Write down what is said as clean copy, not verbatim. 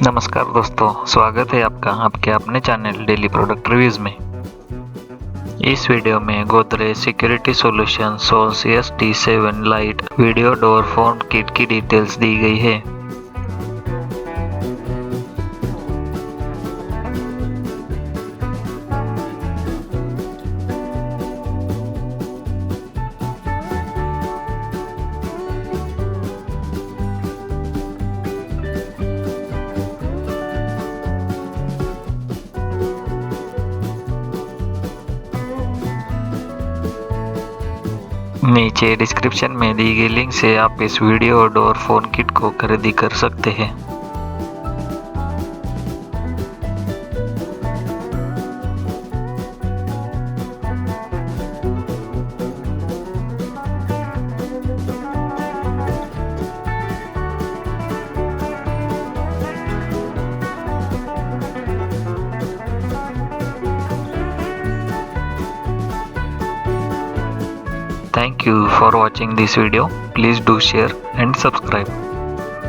नमस्कार दोस्तों, स्वागत है आपका आपके अपने चैनल डेली प्रोडक्ट रिव्यूज़ में। इस वीडियो में गोदरेज सिक्योरिटी सॉल्यूशन सोल्स ST7 light video door phone kit की डिटेल्स दी गई है। नीचे डिस्क्रिप्शन में दी गई लिंक से आप इस वीडियो और डोर फोन किट को खरीदी कर सकते हैं। Thank you for watching this video. Please do share and subscribe.